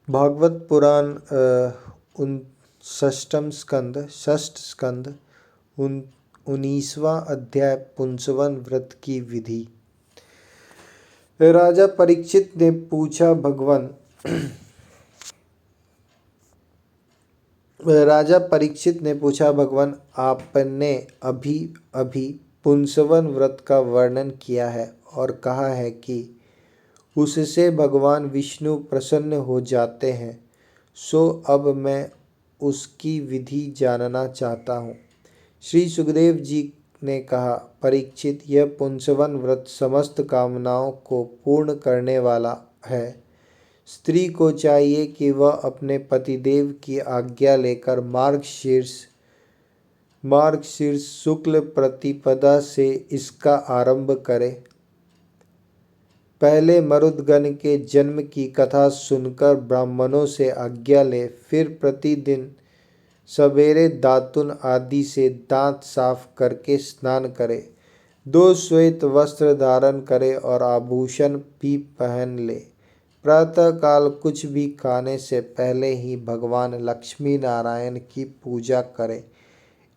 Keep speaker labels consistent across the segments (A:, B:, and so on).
A: भागवत पुराण उन षष्ठ स्कंद 19वां अध्याय पुंसवन व्रत की विधि। राजा परीक्षित ने पूछा भगवान आपने अभी अभी पुंसवन व्रत का वर्णन किया है और कहा है कि उससे भगवान विष्णु प्रसन्न हो जाते हैं, सो अब मैं उसकी विधि जानना चाहता हूँ। श्री सुखदेव जी ने कहा, परीक्षित, यह पुंसवन व्रत समस्त कामनाओं को पूर्ण करने वाला है। स्त्री को चाहिए कि वह अपने पतिदेव की आज्ञा लेकर मार्गशीर्ष शुक्ल प्रतिपदा से इसका आरंभ करे। पहले मरुदगण के जन्म की कथा सुनकर ब्राह्मणों से आज्ञा ले, फिर प्रतिदिन सवेरे दातुन आदि से दांत साफ करके स्नान करे, 2 श्वेत वस्त्र धारण करे और आभूषण भी पहन ले। प्रातःकाल कुछ भी खाने से पहले ही भगवान लक्ष्मी नारायण की पूजा करे।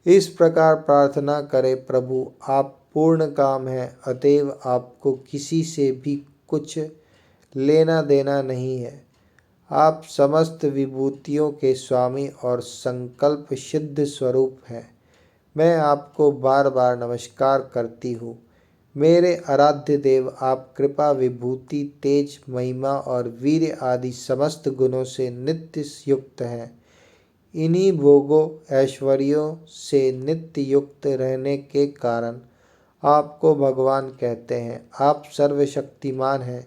A: इस प्रकार प्रार्थना करे, प्रभु आप पूर्ण काम हैं, अतएव आपको किसी से भी कुछ लेना देना नहीं है। आप समस्त विभूतियों के स्वामी और संकल्प सिद्ध स्वरूप हैं। मैं आपको बार बार नमस्कार करती हूँ। मेरे आराध्य देव, आप कृपा, विभूति, तेज, महिमा और वीर आदि समस्त गुणों से नित्य युक्त हैं। इन्हीं भोगों ऐश्वर्यों से नित्य युक्त रहने के कारण आपको भगवान कहते हैं। आप सर्वशक्तिमान हैं।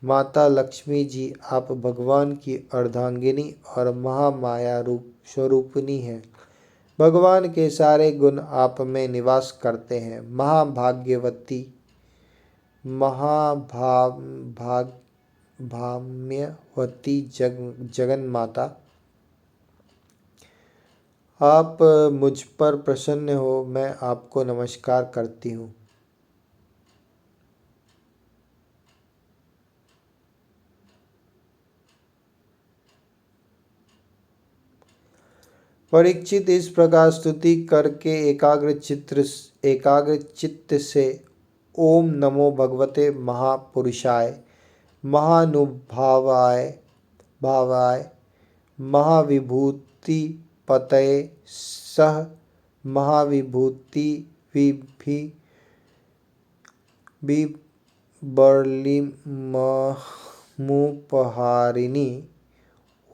A: माता लक्ष्मी जी, आप भगवान की अर्धांगिनी और महामाया रूप स्वरूपिणी हैं। भगवान के सारे गुण आप में निवास करते हैं। भाम्यवती जगन माता, आप मुझ पर प्रसन्न हो, मैं आपको नमस्कार करती हूँ। परीक्षित इस प्रकार स्तुति करके एकाग्र चित्त से ओम नमो भगवते महापुरुषाय महानुभावाय महाविभूति पतये सह महाविभूति विबर्लिमुपहारिणी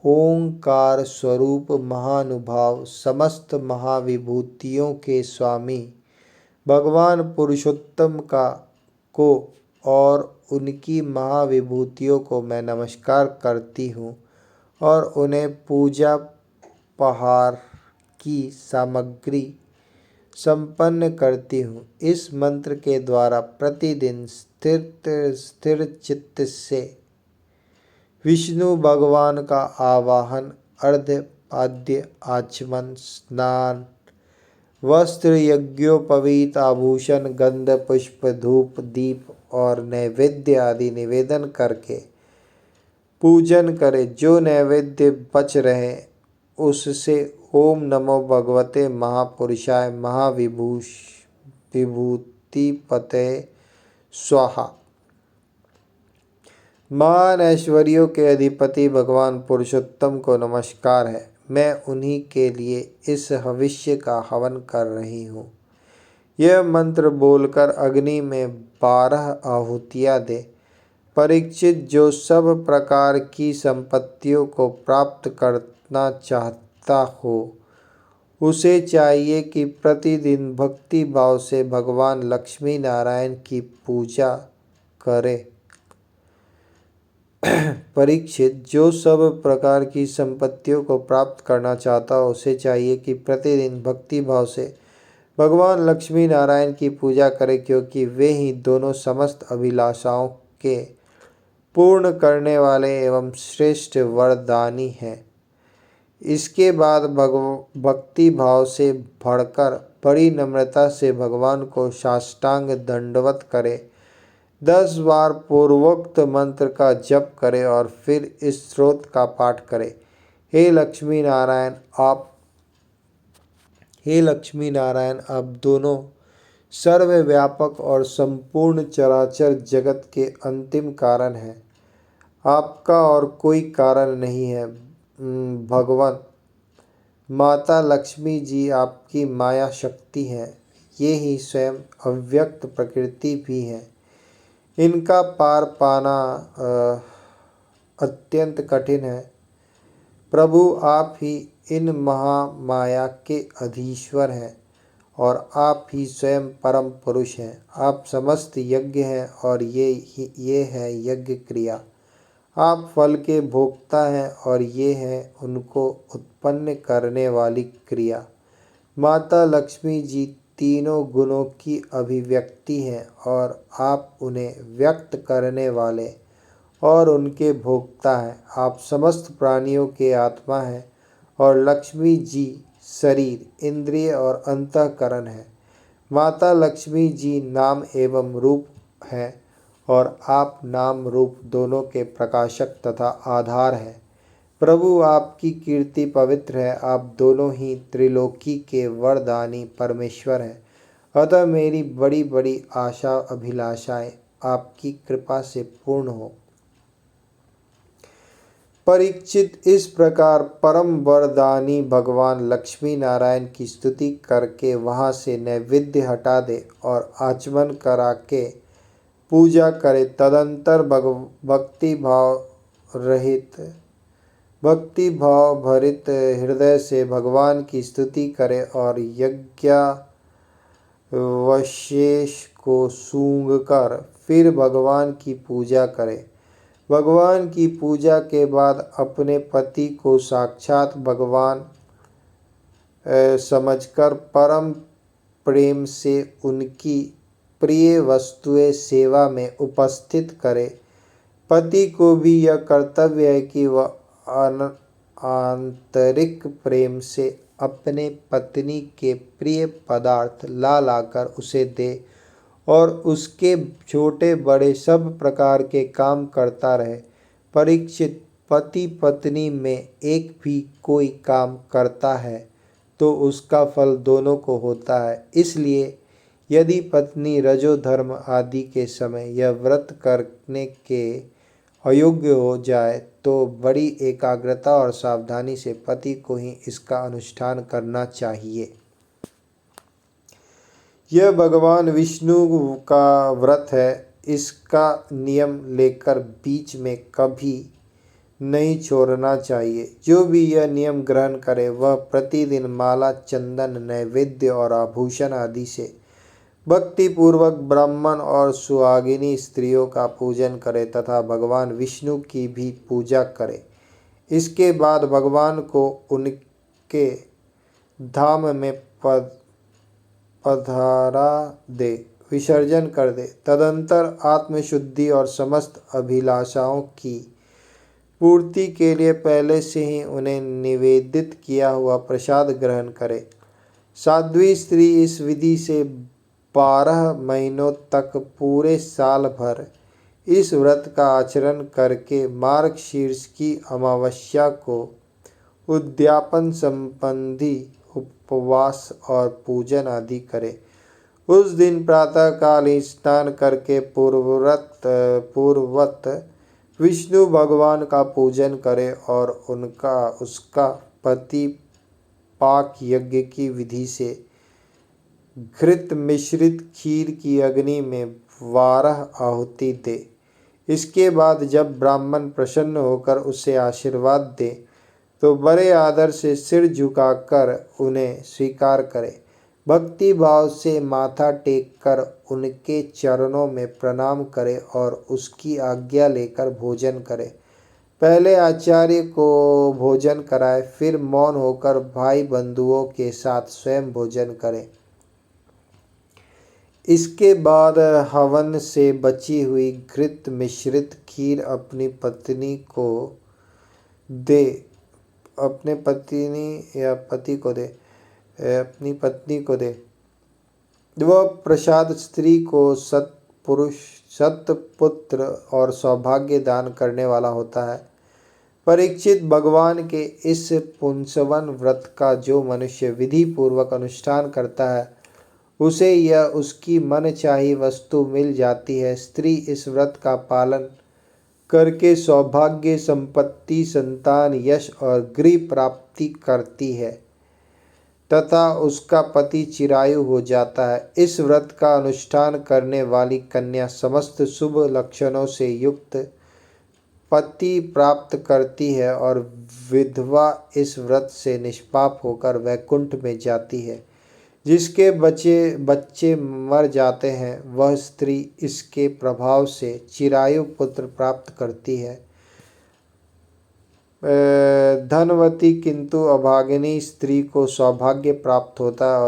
A: ओंकार स्वरूप महानुभाव समस्त महाविभूतियों के स्वामी भगवान पुरुषोत्तम को और उनकी महाविभूतियों को मैं नमस्कार करती हूँ और उन्हें पूजा पहार की सामग्री संपन्न करती हूँ। इस मंत्र के द्वारा प्रतिदिन स्थिर चित्त से विष्णु भगवान का आवाहन, अर्घ्यपाद्य, आचमन, स्नान, वस्त्र, यज्ञोपवीत, आभूषण, गंध, पुष्प, धूप, दीप और नैवेद्य आदि निवेदन करके पूजन करे। जो नैवेद्य बच रहे उससे ओम नमो भगवते महापुरुषाय महाविभूति पतये स्वाहा। महान ऐश्वर्यों के अधिपति भगवान पुरुषोत्तम को नमस्कार है। मैं उन्हीं के लिए इस हविष्य का हवन कर रही हूँ। यह मंत्र बोलकर अग्नि में 12 आहुतियाँ दे। परीक्षित, जो सब प्रकार की संपत्तियों को प्राप्त करना चाहता हो, उसे चाहिए कि प्रतिदिन भक्ति भाव से भगवान लक्ष्मी नारायण की पूजा करे। परीक्षित, जो सब प्रकार की संपत्तियों को प्राप्त करना चाहता हो, उसे चाहिए कि प्रतिदिन भक्ति भाव से भगवान लक्ष्मी नारायण की पूजा करे, क्योंकि वे ही दोनों समस्त अभिलाषाओं के पूर्ण करने वाले एवं श्रेष्ठ वरदानी हैं। इसके बाद भक्ति भाव से बढ़कर बड़ी नम्रता से भगवान को साष्टांग दंडवत करे। 10 बार पूर्वोक्त मंत्र का जप करें और फिर इस स्रोत का पाठ करें। हे लक्ष्मी नारायण आप हे लक्ष्मी नारायण आप दोनों सर्वव्यापक और संपूर्ण चराचर जगत के अंतिम कारण हैं। आपका और कोई कारण नहीं है। भगवान माता लक्ष्मी जी आपकी माया शक्ति है। ये ही स्वयं अव्यक्त प्रकृति भी है। इनका पार पाना अत्यंत कठिन है। प्रभु आप ही इन महामाया के अधीश्वर हैं और आप ही स्वयं परम पुरुष हैं। आप समस्त यज्ञ हैं और ये है यज्ञ क्रिया। आप फल के भोक्ता हैं और ये है उनको उत्पन्न करने वाली क्रिया। माता लक्ष्मी जी तीनों गुणों की अभिव्यक्ति हैं और आप उन्हें व्यक्त करने वाले और उनके भोक्ता हैं। आप समस्त प्राणियों के आत्मा हैं और लक्ष्मी जी शरीर, इंद्रिय और अंतःकरण है। माता लक्ष्मी जी नाम एवं रूप हैं और आप नाम रूप दोनों के प्रकाशक तथा आधार हैं। प्रभु आपकी कीर्ति पवित्र है। आप दोनों ही त्रिलोकी के वरदानी परमेश्वर हैं। अतः मेरी बड़ी बड़ी आशा अभिलाषाएं आपकी कृपा से पूर्ण हो। परीक्षित इस प्रकार परम वरदानी भगवान लक्ष्मी नारायण की स्तुति करके वहाँ से नैवेद्य हटा दे और आचमन करा के पूजा करे। तदंतर भक्ति भाव भरित हृदय से भगवान की स्तुति करे और यज्ञावशेष को सूंघ कर फिर भगवान की पूजा करे। भगवान की पूजा के बाद अपने पति को साक्षात भगवान समझकर परम प्रेम से उनकी प्रिय वस्तुएं सेवा में उपस्थित करे। पति को भी यह कर्तव्य है कि वह आंतरिक प्रेम से अपने पत्नी के प्रिय पदार्थ ला लाकर उसे दे और उसके छोटे बड़े सब प्रकार के काम करता रहे। परीक्षित पति पत्नी में एक भी कोई काम करता है तो उसका फल दोनों को होता है। इसलिए यदि पत्नी रजो धर्म आदि के समय यह व्रत करने के अयोग्य हो जाए तो बड़ी एकाग्रता और सावधानी से पति को ही इसका अनुष्ठान करना चाहिए। यह भगवान विष्णु का व्रत है। इसका नियम लेकर बीच में कभी नहीं छोड़ना चाहिए। जो भी यह नियम ग्रहण करे वह प्रतिदिन माला, चंदन, नैवेद्य और आभूषण आदि से भक्ति पूर्वक ब्राह्मण और सुहागिनी स्त्रियों का पूजन करे तथा भगवान विष्णु की भी पूजा करे। इसके बाद भगवान को उनके धाम में पधरा दे, विसर्जन कर दे। तदंतर आत्मशुद्धि और समस्त अभिलाषाओं की पूर्ति के लिए पहले से ही उन्हें निवेदित किया हुआ प्रसाद ग्रहण करे। साध्वी स्त्री इस विधि से 12 महीनों तक पूरे साल भर इस व्रत का आचरण करके मार्गशीर्ष की अमावस्या को उद्यापन संबंधी उपवास और पूजन आदि करे। उस दिन प्रातःकाल ही स्नान करके पूर्ववत विष्णु भगवान का पूजन करे और उसका पति पाक यज्ञ की विधि से घृत मिश्रित खीर की अग्नि में 12 आहुति दे। इसके बाद जब ब्राह्मण प्रसन्न होकर उसे आशीर्वाद दे तो बड़े आदर से सिर झुकाकर उन्हें स्वीकार करे। भक्ति भाव से माथा टेक कर उनके चरणों में प्रणाम करे और उसकी आज्ञा लेकर भोजन करे। पहले आचार्य को भोजन कराए, फिर मौन होकर भाई बंधुओं के साथ स्वयं भोजन करे। इसके बाद हवन से बची हुई घृत मिश्रित खीर अपनी पत्नी को दे, अपने पत्नी या पति को दे, अपनी पत्नी को दे। वह प्रसाद स्त्री को पुरुष सत्पुत्र और सौभाग्य दान करने वाला होता है। परीक्षित, भगवान के इस पुंसवन व्रत का जो मनुष्य विधि पूर्वक अनुष्ठान करता है उसे यह उसकी मनचाही वस्तु मिल जाती है। स्त्री इस व्रत का पालन करके सौभाग्य, संपत्ति, संतान, यश और गृह प्राप्ति करती है तथा उसका पति चिरायु हो जाता है। इस व्रत का अनुष्ठान करने वाली कन्या समस्त शुभ लक्षणों से युक्त पति प्राप्त करती है और विधवा इस व्रत से निष्पाप होकर वैकुंठ में जाती है। जिसके बच्चे मर जाते हैं वह स्त्री इसके प्रभाव से चिरायु पुत्र प्राप्त करती है। धनवती किंतु अभागिनी स्त्री को सौभाग्य प्राप्त होता है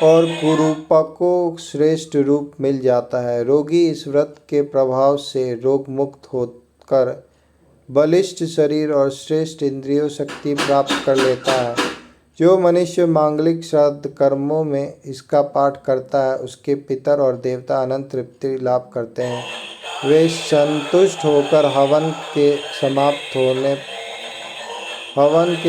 A: और कुरूपा को श्रेष्ठ रूप मिल जाता है। रोगी इस व्रत के प्रभाव से रोग मुक्त होकर बलिष्ठ शरीर और श्रेष्ठ इंद्रियों शक्ति प्राप्त कर लेता है। जो मनुष्य मांगलिक श्राद्ध कर्मों में इसका पाठ करता है उसके पितर और देवता अनंत तृप्ति लाभ करते हैं। वे संतुष्ट होकर हवन के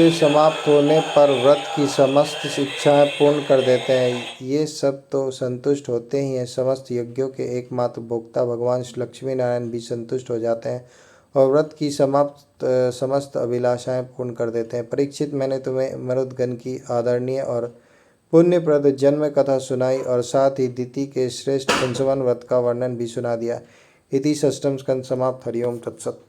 A: समाप्त होने पर व्रत की समस्त इच्छाएं पूर्ण कर देते हैं। ये सब तो संतुष्ट होते ही हैं, समस्त यज्ञों के एकमात्र भोक्ता भगवान लक्ष्मी नारायण भी संतुष्ट हो जाते हैं और व्रत की समस्त अभिलाषाएं पूर्ण कर देते हैं। परीक्षित, मैंने तुम्हें मरुदगण की आदरणीय और पुण्यप्रद जन्म कथा सुनाई और साथ ही दिति के श्रेष्ठ पुंसवन व्रत का वर्णन भी सुना दिया। इति षष्ठम स्कंद समाप्त। हरिओम तत्सत।